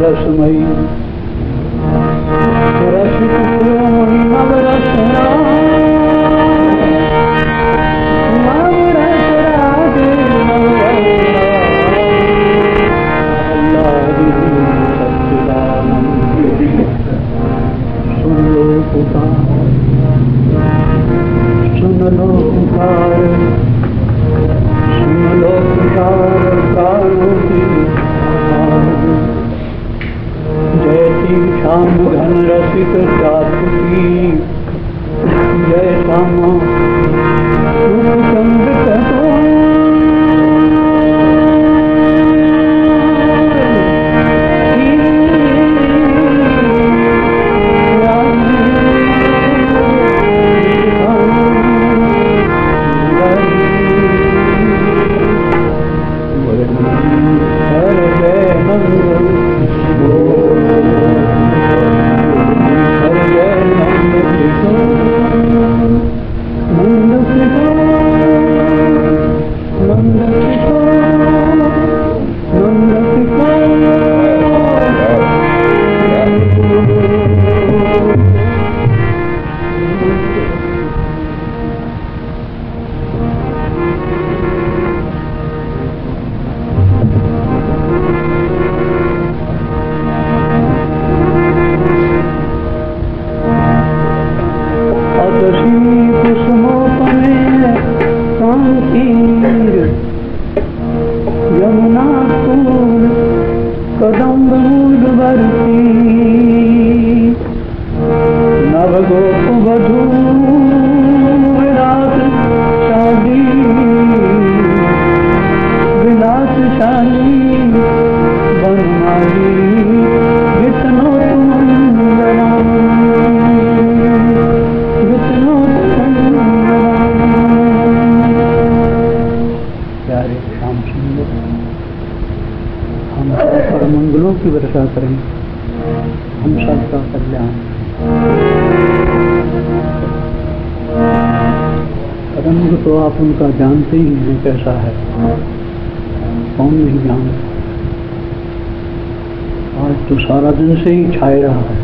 रसमयी रसमयी नवरसना नवरसरागे नवरसना सच्चिदानंद सुन लो पुकार सुन लो पुकार सुन लो पुकार प्राणों की जयती श्याम घन रसिक जात की जय श्यामा रूपचंद कहो की वर्षा करें, हम सबका कल्याण। रंग तो आप उनका जानते ही हैं कैसा है, कौन नहीं जानता। आज तो सारा दिन से ही छाए रहा है।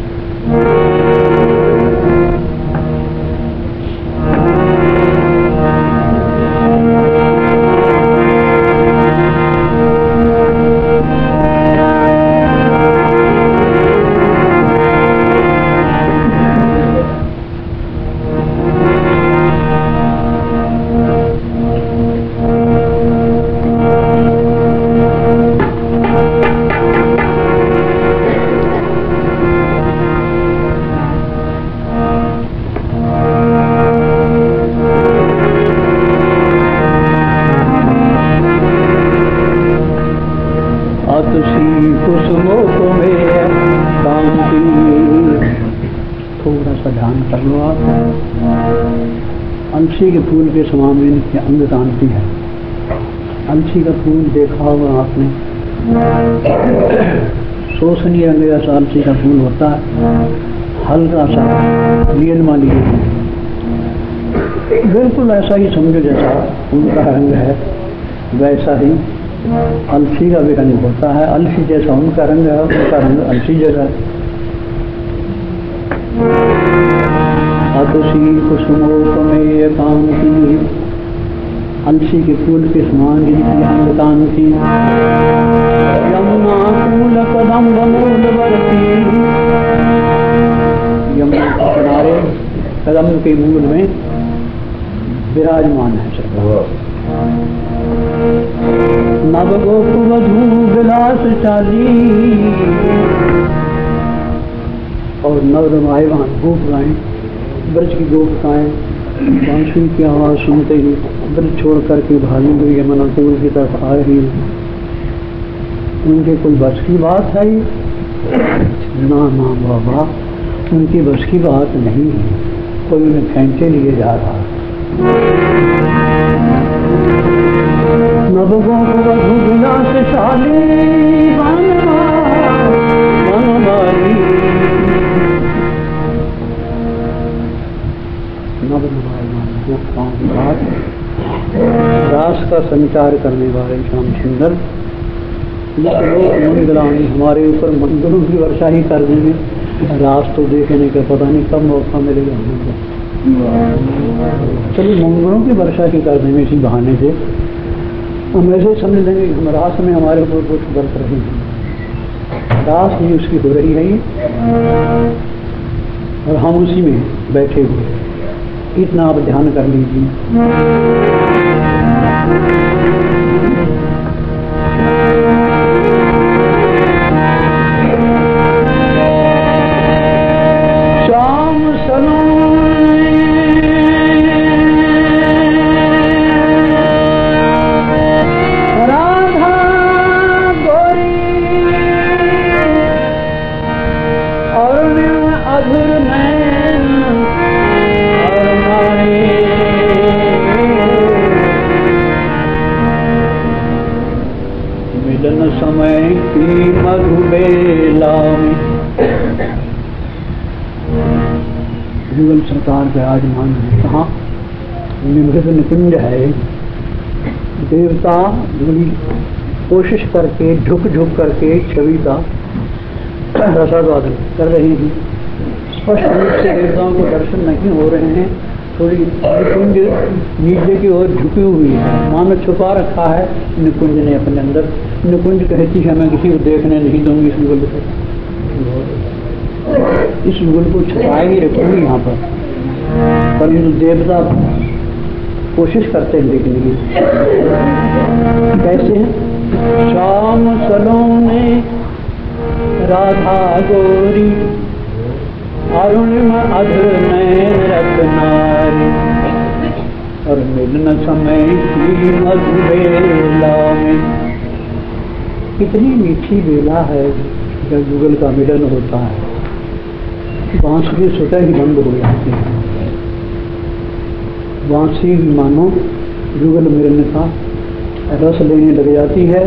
थोड़ा सा ध्यान कर लो आप। अलसी के फूल के समान इनकी अंग कांति है। अलसी का फूल देखा होगा आपने, शोषणीय रंग जैसा अलसी का फूल होता है, हल्का सा नील माली, बिल्कुल ऐसा ही समझो जैसा उनका रंग है, वैसा ही अलसी का भी रंग होता है। अलसी जैसा उनका रंग है, उनका रंग अलसी जैसा है। अतुषी कुसुमोपमेय कांति, अलसी के फूल के समान जिनकी अंग कांति। यमुना कूल कदम्ब मूलवर्ती, यमुना के किनारे कदम्ब के मूल में विराजमान है। नव गोप वधू विलास चाली, और नव रमायवान गोप गाएं, ब्रज की गोपिकाएं बांसुरी की आवाज सुनते ही ब्रज छोड़ करके भागी हुई यमुना कूल की तरफ आ रही है। उनके कोई बस की बात है ना ना बाबा, उनकी बस की बात नहीं है, कोई उन्हें खींचे लिए जा रहा। नवगोवधू विलासशाली वनमाली, रास का संचार करने वाले श्याम सुंदर मंगलानी हमारे ऊपर मंगलों की वर्षा ही कर देंगे। रास तो देखने का पता नहीं कब मौका मिलेगा हमको। चलिए मंगलों की वर्षा ही कर देंगे इसी बहाने से। हम ऐसे समझ लेंगे कि हम रास में हमारे ऊपर कुछ बरत रहे हैं, रास ही उसकी हो रही है और हम उसी में बैठे हुए। इतना आप ध्यान कर लीजिए। शाम राधा गोरी और अधुर नैन मिलन समय की मधुबेला में युगल सरकार के आजमान है। कहाँ निमृत निकुंज है। देवता बड़ी कोशिश करके झुक झुक करके छवि का रसास्वादन कर रहे हैं। स्पष्ट रूप से देवताओं को दर्शन नहीं हो रहे हैं। थोड़ी निकुंज नीचे की ओर झुकी हुई है, मानो छुपा रखा है निकुंज ने अपने अंदर। निकुंज कहती है मैं किसी को देखने नहीं दूंगी इस युगल को, इस युगल को छुपाए ही रखूंगी यहाँ पर। परंतु देवता कोशिश करते हैं देखने की। कैसे हैं? शाम सलोने राधा गोरी अरुणिमा अधुर नैन रत्नारी और मिलन समय की मधुबेला में। कितनी मीठी बेला है जब युगल का मिलन होता है। बांसुरी स्वतः ही बंद हो जाती है। बांसुरी मानो युगल मिलन का रस लेने लग जाती है,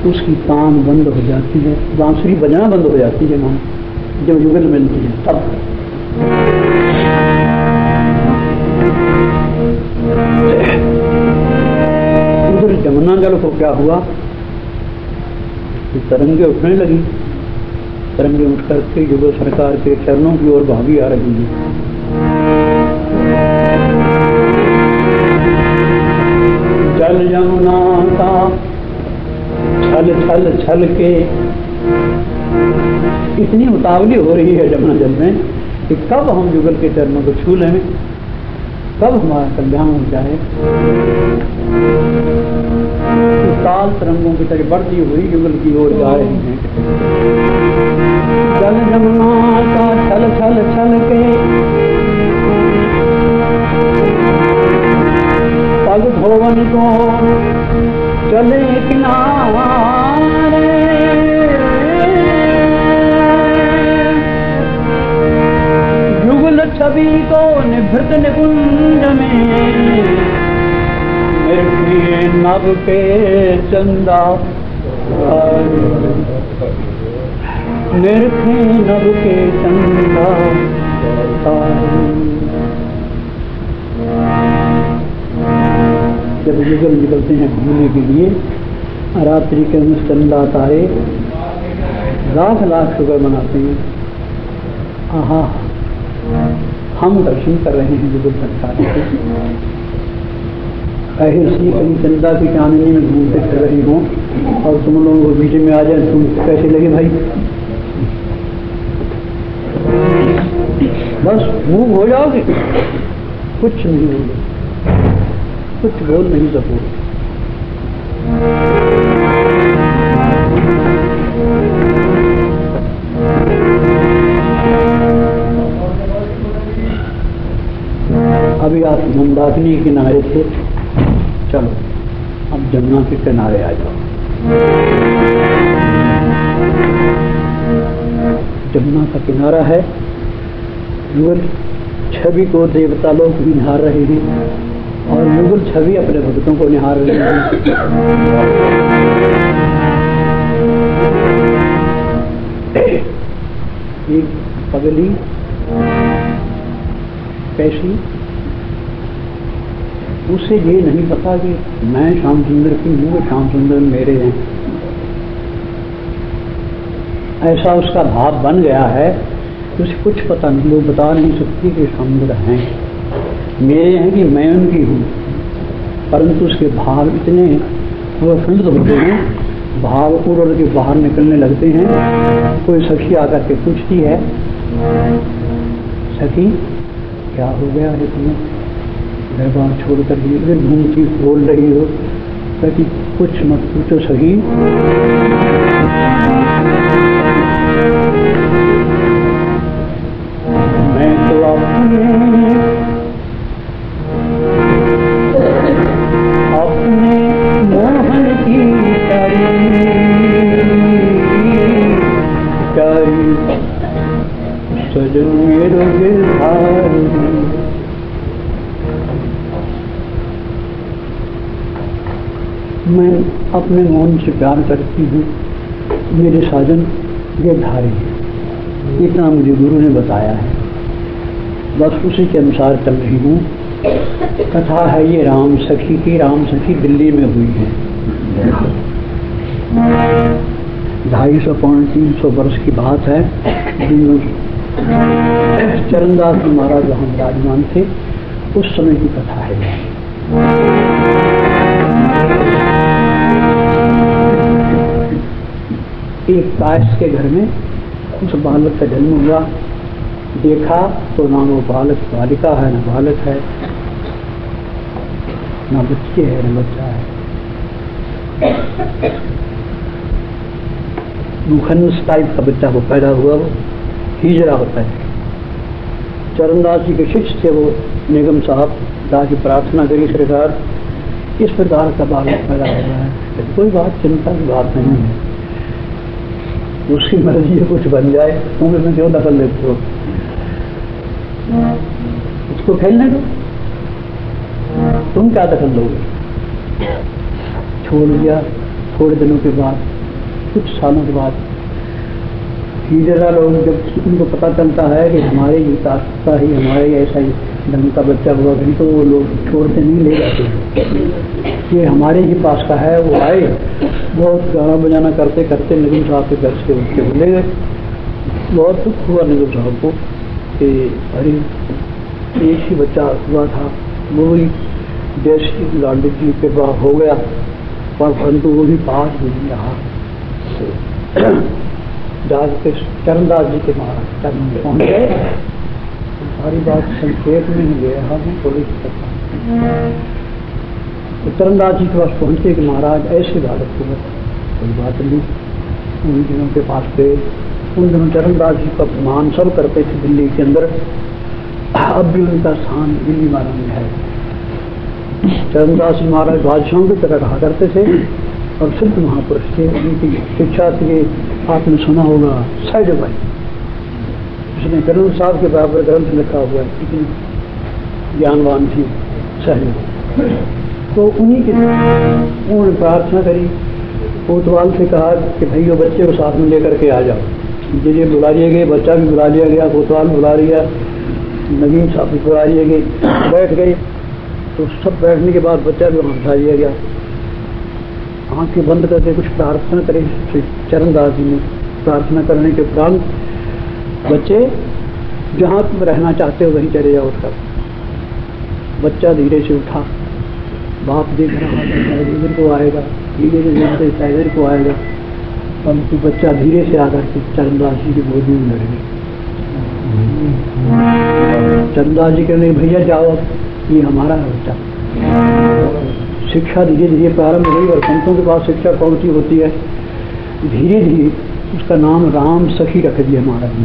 उसकी तान बंद हो जाती है, बांसुरी बजना बंद हो जाती है मानो जब युगल मिलती है तब। उधर जमुना जल को क्या हुआ, तरंगे उठने लगी। तरंगे उठ करके युगल सरकार के चरणों की ओर भागी आ रही है। जल जमुना का छल छल छल के इतनी उतावली हो रही है जमुना जल में कि कब हम युगल के चरणों को छू लें, कब हमारा कल्याण हो जाए। ताल तरंगों की तरह बढ़ती हुई युगल की ओर जा रही हैं। जल जमुना का छल छल छल के पग भवन को चले किनारे। युगल छवि को निभृत निकुंज में निरखे नभ के चंदा, निरखे नभ के चंदा। जब युगल निकलते हैं घूमने के लिए, रात्रि के चंदा तारे लाख लाख शुगर मनाते हैं। आहा, हम दर्शन कर रहे हैं युगल सरकार के। ऐसी कहीं चंदा की चांदनी में घूमते फिर रही हूँ और तुम लोगों को बीच में आ जाए, तुम कैसे लगे भाई? बस मूव हो जाओगे, कुछ नहीं होगा, कुछ बोल नहीं सकोगे। अभी आप मंदाकिनी किनारे थे, चलो अब जमुना के किनारे आ जाओ। जमुना का किनारा है, युगल छवि को देवता लोग भी निहार रहे हैं और युगल छवि अपने भक्तों को निहार रहे हैं। एक पगली कैसी, उसे ये नहीं पता कि मैं श्याम सुंदर की हूँ, श्याम सुंदर मेरे हैं। ऐसा उसका भाव बन गया है कि उसे कुछ पता नहीं, लोग बता नहीं सकती कि श्याम सुंदर हैं, मेरे हैं कि मैं उनकी हूँ। परंतु उसके भाव इतने प्रफुल्लित होते हैं, भाव उड़ के बाहर निकलने लगते हैं। कोई सखी आकर के पूछती है, सखी क्या हो गया है तुम्हें, घर बार छोड़ कर इधर घूमती बोल रही हो? सखी कुछ मत पूछो सखी, मैं तो अपने मोहन की सजन मेरो गिरधारी, मैं अपने मोहन से प्यार करती हूँ, मेरे साजन गिरधारी है। इतना मुझे गुरु ने बताया है, बस उसी के अनुसार चल रही हूँ। कथा है ये राम सखी की, राम सखी दिल्ली में हुई है। 250-300 वर्ष की बात है। चरणदास जी महाराज वहाँ विराजमान थे, उस समय की कथा है। एक कायस्थ के घर में उस बालक का जन्म हुआ। देखा तो ना वो बालक बालिका है, न बालक है, न बच्चे है, न बच्चा है। मुखन्स टाइप का बच्चा वो पैदा हुआ, वो हिजरा होता है। चरणदास जी के शिष्य थे वो निगम साहब, दास की प्रार्थना करी सरकार, इस प्रकार का बालक पैदा हो रहा है। कोई बात चिंता की बात नहीं है, उसकी मर्जी कुछ बन जाए, तुम इसमें क्यों दखल देते हो? उसको खेलने दो, तुम क्या दखल दोगे? छोड़ दिया। थोड़े दिनों के बाद, कुछ सालों के बाद, हिजरा लोग जब उनको पता चलता है कि हमारे ही ताकता ही हमारे ऐसा ही ढंग का बच्चा हुआ, भी तो वो लोग छोड़ते नहीं, ले जाते। ये हमारे ही पास का है। वो आए, बहुत गाना बजाना करते करते निगम साहब के घर से उठ के ले गए। बहुत दुख हुआ निगम साहब को कि अरे एक ही बच्चा हुआ था, वो भी जैसी लाडली जी के पास हो गया, पर परंतु वो भी पास नहीं रहा। चरणदास जी के महाराज चरण में पहुँच गए। सारी बात संक्षेप में ही गया हम थोड़ी तो चरणदास जी के पास पहुँचे कि महाराज ऐसी बालक हुआ, कोई बात नहीं। उन दिनों के पास पे, उन दिनों चरणदास जी का मान सब करते थे दिल्ली के अंदर। अब भी उनका स्थान दिल्ली महाराज में है। चरणदास जी महाराज बादशाहों की तरह रहा करते थे और सिद्ध महापुरुष थे। उनकी शिक्षा थी, आपने सुना होगा सैज भाई, उसने करुण साहब के बराबर ग्रंथ लिखा हुआ है, इतनी ज्ञानवान थी सहज। तो उन्हीं की उन्होंने प्रार्थना करी, कोतवाल से कहा कि भाई वो बच्चे को साथ में लेकर के आ जाओ। ये बुला लिए गए, बच्चा भी बुला लिया गया, कोतवाल बुला लिया, नगीन साहब भी बुला लिए गए, बैठ गए। तो सब बैठने के बाद बच्चा भी वहाँ बिठा लिया गया। आंखें बंद करके कुछ प्रार्थना करे चरणदास जी ने। प्रार्थना करने के उपरांत, बच्चे जहाँ तुम रहना चाहते हो वहीं चले जाओ उसका। बच्चा धीरे से उठा, बाप देख रहा है इधर को आएगा, धीरे धीरे इधर को आएगा, परंतु बच्चा धीरे से आकर के चरणदास जी की गोदी में लड़ गया। चरणदास जी कहने भैया जाओ, ये हमारा है बच्चा। शिक्षा धीरे धीरे प्रारंभ हुई और संतों के पास शिक्षा कौन सी होती है? धीरे धीरे उसका नाम राम सखी रख दिया महाराज ने।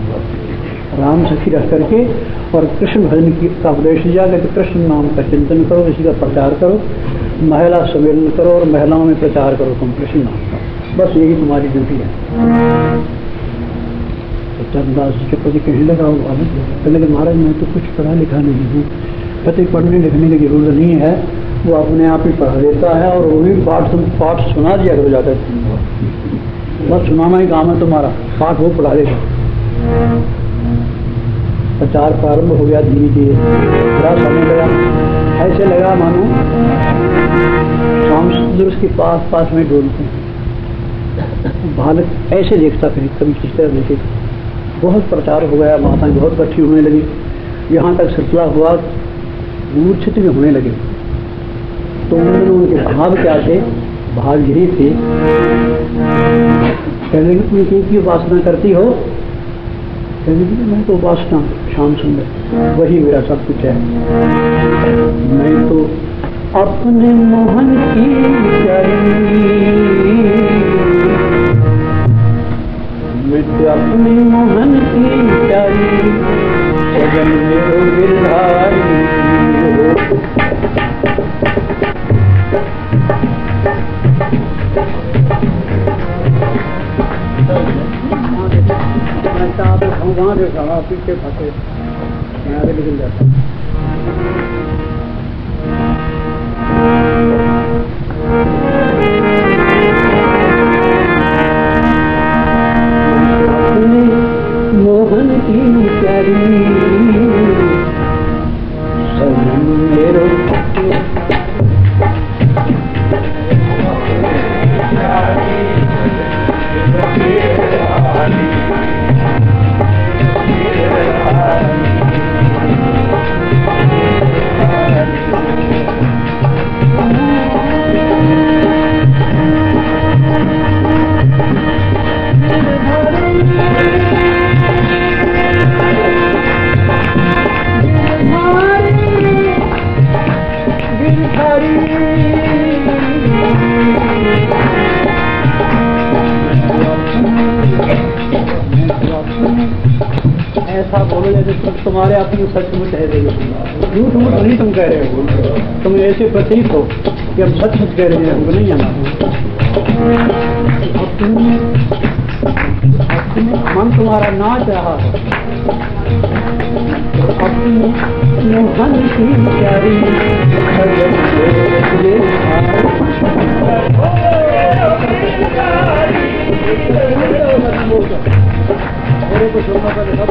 राम सखी रख करके और कृष्ण भजन की का उपदेश दिया कि कृष्ण नाम का चिंतन करो, इसी का प्रचार करो, महिला सम्मेलन करो और महिलाओं में प्रचार करो तुम कृष्ण नाम का, बस यही तुम्हारी ड्यूटी है। तो धर्मदास जी के पति कहने लगा, कहने लगे महाराज मैं तो कुछ पढ़ा लिखा नहीं हूँ। पति पढ़ने लिखने की जरूरत नहीं है, वो अपने आप ही पढ़ा देता है और वो भी पाठ सुना दिया करो जाता है, बस सुनाना ही काम है तुम्हारा, पाठ वो पढ़ा देगा। प्रचार प्रारंभ हो गया धीरे धीरे, बड़ा समय लगा, ऐसे लगा मानो शाम सुंदर उसके पास में डोलते हैं, बालक ऐसे देखता कभी किस तरह देखे। बहुत प्रचार हो गया, माताएं बहुत इकट्ठी होने लगी, यहाँ तक सिलसिला हुआ मूर्छित भी होने लगे। तो उन्होंने उनके भाव क्या थे, भाव यही थे, कहने की तुम की उपासना करती हो, कहने की मैं तो उपासना श्याम सुंदर वही मेरा सब कुछ है, मैं तो अपने मोहन की मैं तो अपने मोहन की प्यारी सजन मेरो गिरधारी वहाँ देखा पीछे फंसे मैं आगे निकल जाता। मोहन की प्यारी सजन मेरो ऐसा बोलो जैसे तुम्हारे अपनी सचमुच है, झूठ मूठ नहीं तुम कह रहे हो, तुम ऐसे प्रतीत हो कि हम सच कह रहे हैं, हमको नहीं आना। मन तुम्हारा नाच रहा है, अपनी मोहन की प्यारी मेरे को सुनना पहले सब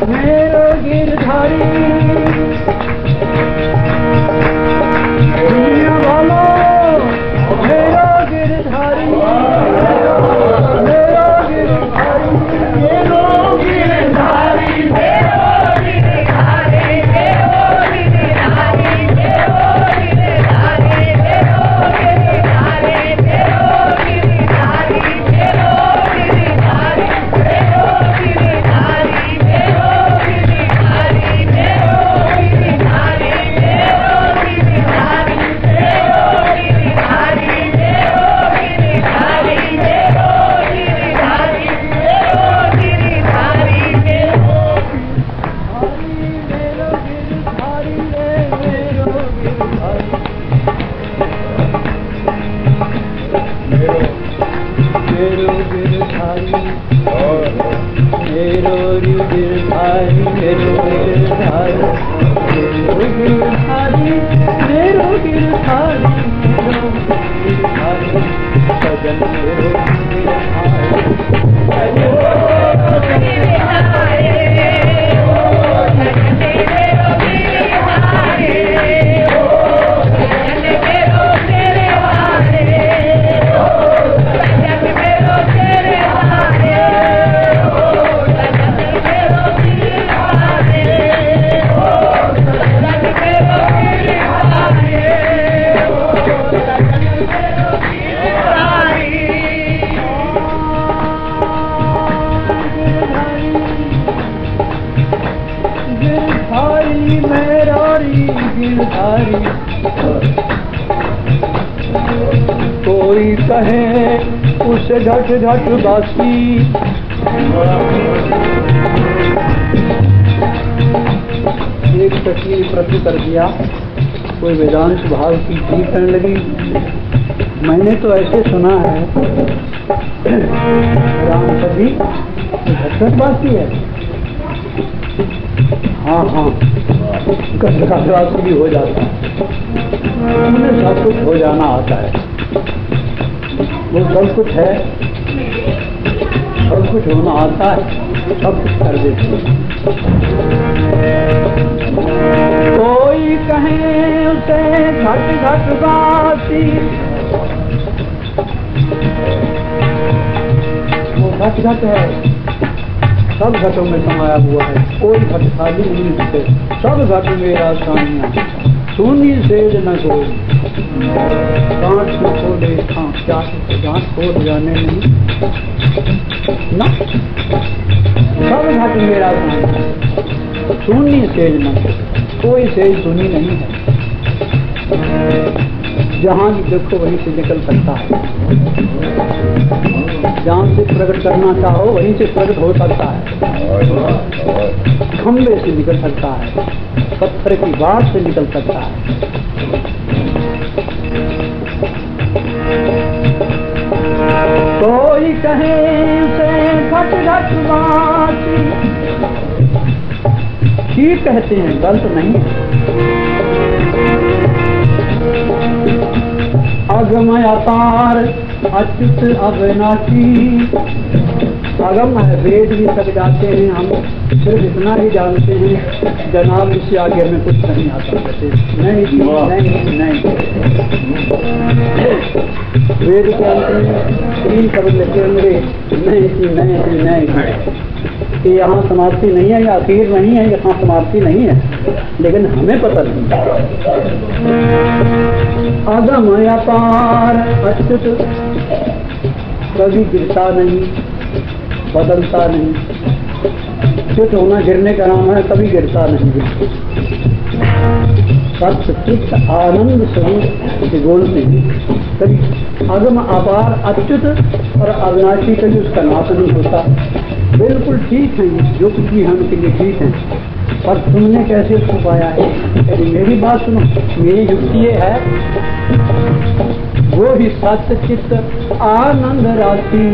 मेरो गिरधारी दुनिया वालों मेरो गिरधारी कोई कहे उसे झट झट बासी एक तस्वीर प्रति कर दिया। कोई वेदांत भाव की चीज करने लगी। मैंने तो ऐसे सुना है राम कभी झट झट बासी है। हाँ हाँ कभी भी हो जाता है। उन्हें सब कुछ हो जाना आता है। वो सब कुछ है, सब कुछ होना आता है, सब कुछ कर देते हैं। कोई कहे उसे घट घट बासी, वो घट घट है, सब घटों में समाया हुआ है। कोई घट खाली नहीं होते, सब घट मेरा सानिया शून्य सेज न कोई। गांठ में खोले क्या गांठ खोल जाने नहीं ना, सब घट मेरा सानिया शून्य सेज न कोई सेज सुनी नहीं है। जहां भी देखो वहीं से निकल सकता है। जहां से प्रकट करना चाहो वहीं से प्रकट हो सकता है। खंबे से निकल सकता है, पत्थर की बात से निकल सकता है। कोई कहे उसे घट घट बासी, ठीक कहते हैं, गलत नहीं है। अगम अपार अच्युत अविनाशी, अगम है, वेद भी तक जाते हैं। हम सिर्फ इतना ही जानते हैं, जनाब इससे आगे हमें कुछ नहीं आता। कहते नहीं नहीं नहीं। वेद के अंत में 3 शब्द लिखे होंगे, नहीं। कि यहाँ समाप्ति नहीं है या आखिर नहीं है, यहाँ समाप्ति नहीं है, लेकिन हमें पता नहीं। अगम अपार अच्युत, कभी गिरता नहीं, बदलता नहीं। च्युत होना गिरने का नाम है, कभी गिरता नहीं। सत्य चित्त आनंद स्वरूप बोलते हैं। कभी अगम अपार अच्युत और अविनाशी, कभी उसका नाश नहीं होता। बिल्कुल ठीक है, जो कुछ भी हम के लिए ठीक है, पर तुमने कैसे उसको पाया है? यदि मेरी बात सुनो, मेरी युक्ति ये है, वो ही सत्य चित्त आनंद राशि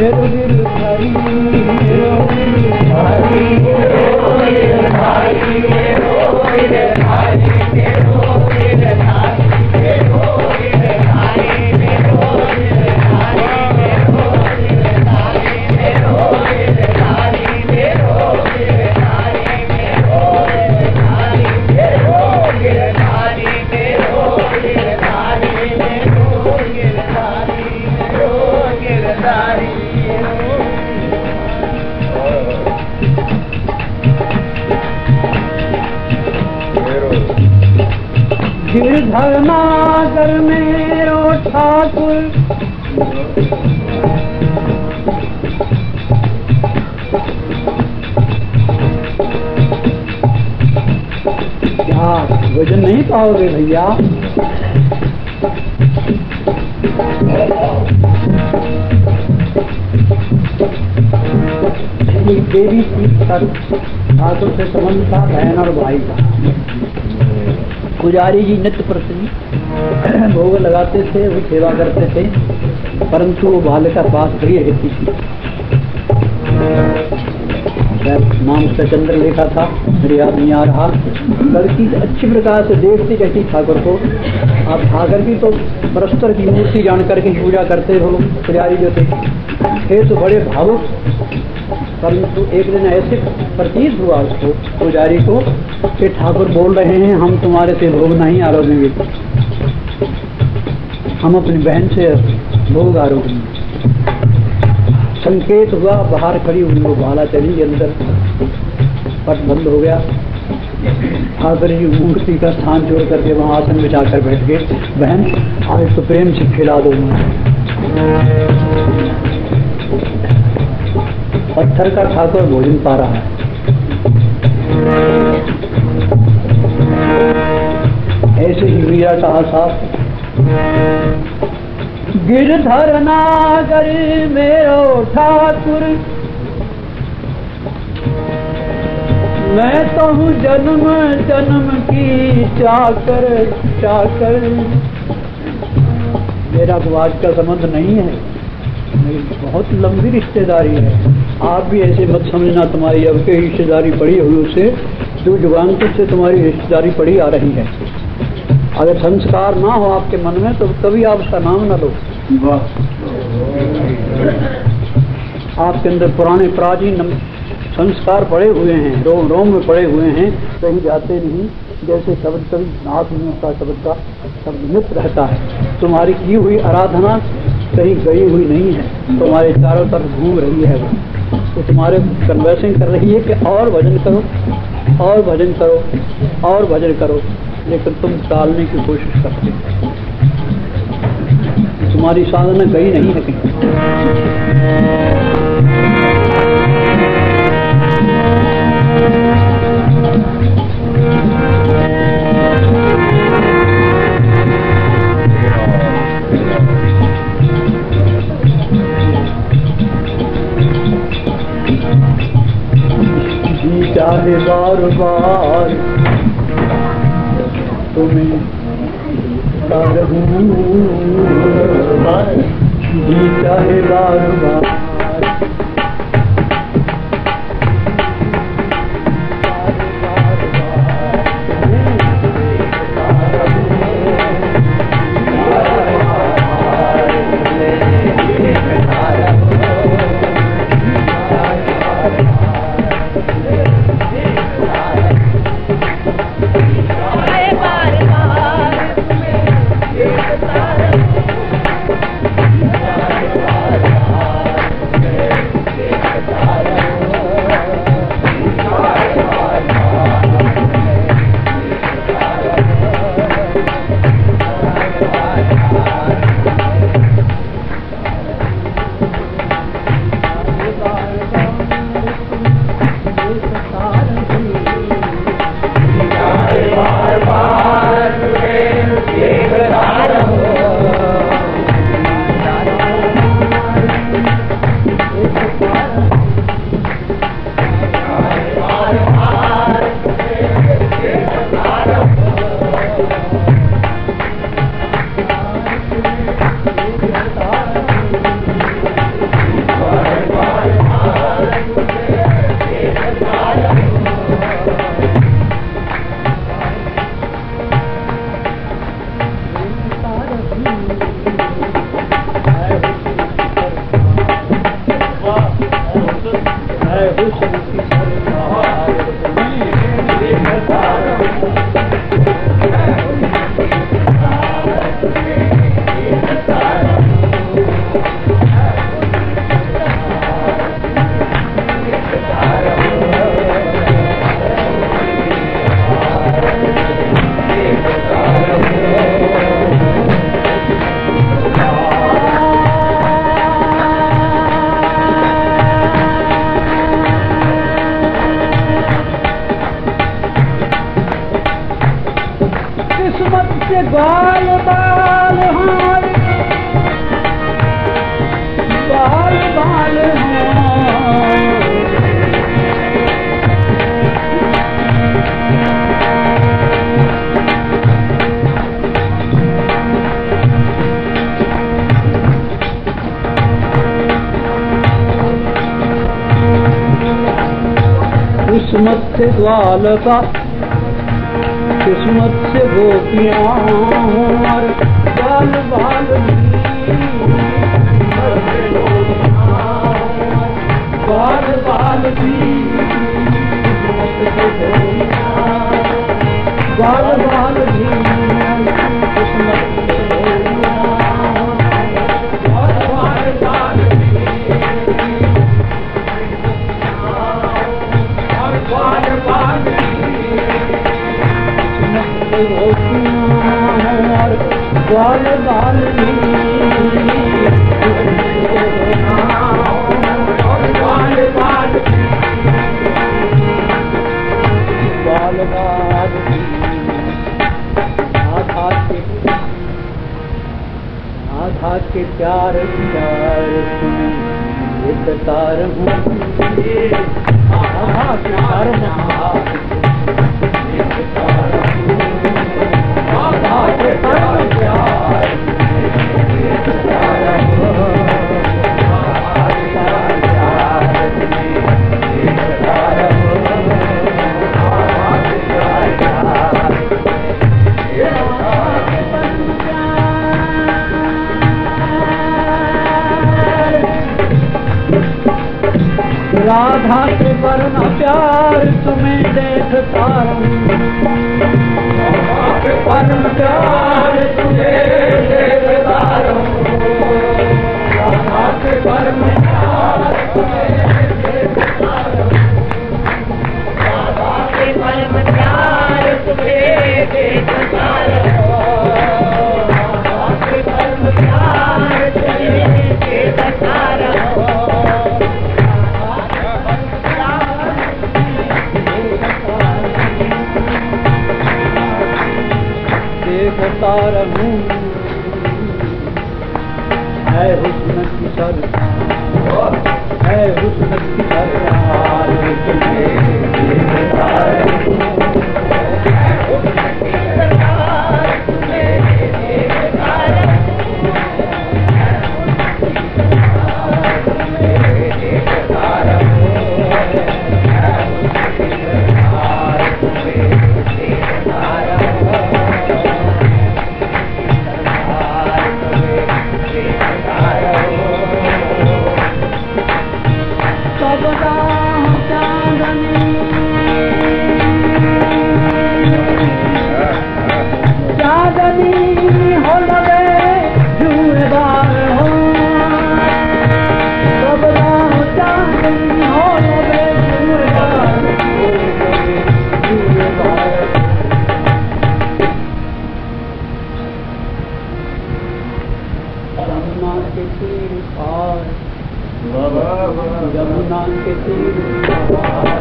मेरो गिरधारी मेरो गिरधारी मेरो गिरधारी मेरो गिरधारी मेरो गिरधारी मेरो गिरधारी मेरो गिरधारी मेरो गिरधारी मेरो गिरधारी मेरो गिरधारी मेरो गिरधारी मेरो गिरधारी मेरो गिरधारी मेरो गिरधारी मेरो गिरधारी गिरधर नागर मेरो ठाकुर क्या वजन नहीं पाओगे भैया? एक देवी थी ठाकुर से संबंध था, बहन और भाई का। पुजारी जी नित्य प्रति भोग लगाते थे, वो सेवा करते थे, परंतु वो बालिका पास प्रिय रहती थी। नाम से चंद्रलेखा था, मेरे याद नहीं आ रहा। लड़की अच्छी प्रकार से देखती रहती ठाकुर को। आप ठाकुर की तो परस्पर की मूर्ति जान करके पूजा करते हो पुजारी जो थे तो बड़े भावुक। परंतु एक दिन ऐसे प्रतीत हुआ उसको, पुजारी को, कि ठाकुर बोल रहे हैं हम तुम्हारे से भोग नहीं आरोगेंगे, हम अपनी बहन से भोग आरोगेंगे। संकेत हुआ, बाहर खड़ी हुई वो बाला चली अंदर, पट बंद हो गया। ठाकुर जी मूर्ति का स्थान छोड़ करके वहां आसन बिछा कर बैठ गए। बहन आज तो प्रेम से खिला दो मुझे। पत्थर का ठाकुर भोजन पा रहा है। ऐसे ही वीरा कहा साहब, गिरधर नागर मेरो ठाकुर, मैं तो हूँ जन्म जन्म की चाकर चाकर। मेरा गुवाज का संबंध नहीं है, मेरी बहुत लंबी रिश्तेदारी है। आप भी ऐसे मत समझना तुम्हारी अब के रिश्तेदारी पड़ी हुई उससे, जो जुबानपुर से तुम्हारी रिश्तेदारी पड़ी आ रही है। अगर संस्कार ना हो आपके मन में तो कभी आप उसका नाम न लो। आपके अंदर पुराने प्राचीन संस्कार पड़े हुए हैं, रोम में पड़े हुए हैं, कहीं जाते नहीं। जैसे शब्द कभी नाथ में उसका शब्द का शब्द मित्र रहता है। तुम्हारी की हुई आराधना कहीं गई हुई नहीं है, तुम्हारे चारों तरफ घूम रही है वो, तो तुम्हारे कन्वर्सिंग कर रही है कि और भजन करो और भजन करो और भजन करो, लेकिन तुम टालने की कोशिश करते हो। तुम्हारी साधना गई नहीं है कहीं। चाहे बार बार तुम्हें चाहे बार बार बाल बाल हार बाल बाल हार किस्मत से द्वालका किस्मत से गोपियां और बाल बाल बाल बाल बाल बाल बाल बाल बाल बाल आधा के प्यार प्यार एक तार हूँ आधा के प्यार राधा के वरना प्यार तुम्हें देखता राधा के वरना प्यार तुम्हें देखता राधा के वरना प्यार तुम्हें देखता राधा के वरना प्यार तुम्हें देखता राधा के वरना प्यार तुम्हें देखता देखता रहूं है हुस्न की सरकार है हुस्न की सरकार तुम्हें देखता रहूं है हुस्न की सरकार तुम्हें देखता रहूं है हुस्न की सरकार तुम्हें देखता रहूं है हुस्न की सरकार तुम्हें देखता रहूं यमुना के तीर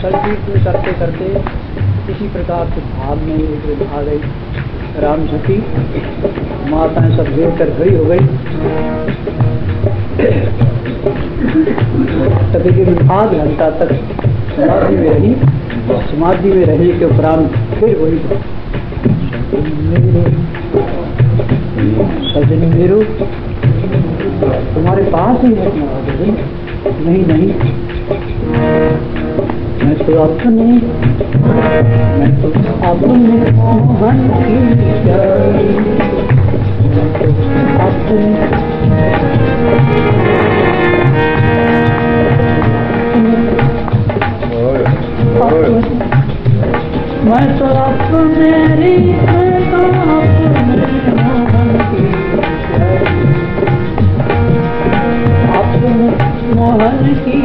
संकीर्तन करते करते इसी प्रकार से भाव में एक दिन आ गई राम सखी, माताएं सब देख कर खड़ी हो गई। तकरीबन आध घंटा तक समाधि में रही। समाधि में रहने के उपरांत फिर वही सजनी मेरू तुम्हारे पास ही है तुम्हारा। नहीं नहीं, मैं तो अपने मोहन की प्यारी, मैं तो अपने मोहन की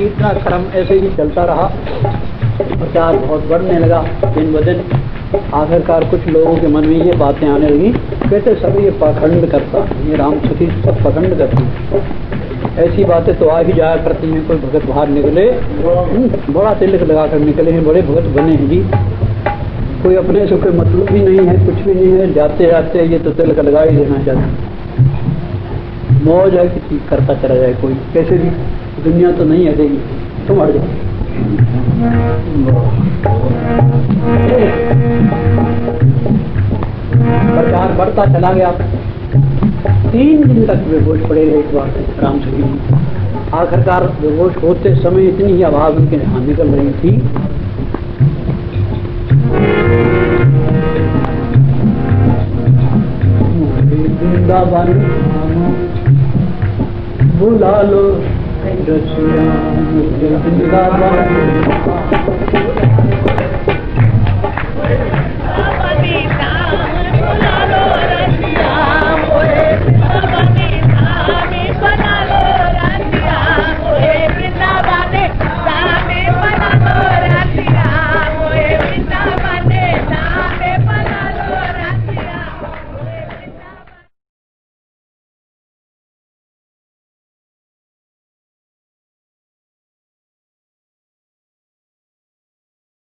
इतना क्रम ऐसे ही चलता रहा। प्रचार बहुत बढ़ने लगा दिन ब दिन। आखिरकार कुछ लोगों के मन में ये बातें आने लगी, कहते सब ये पाखंड करता, ये राम सखी सब पाखंड करती। ऐसी बातें तो आ ही जाया करती हैं। कोई भगत बाहर निकले, बड़ा तिलक लगा कर निकले हैं, बड़े भगत बने हैं जी। कोई अपने से कोई मतलब भी नहीं है, कुछ भी नहीं है, जाते जाते ये तो तिलक लगा ही देना चाहते। मौज है कि करता चला जाए कोई, कैसे भी दुनिया तो नहीं हटेगी, तुम हट जाओ। प्रचार बढ़ता चला गया। 3 दिन तक बेहोश पड़े रहे एक बार राम सखी। आखिरकार बेहोश होते समय इतनी ही आवाज उनके यहाँ निकल रही थी, वृंदावन बुला लो रसिया, वृंदावन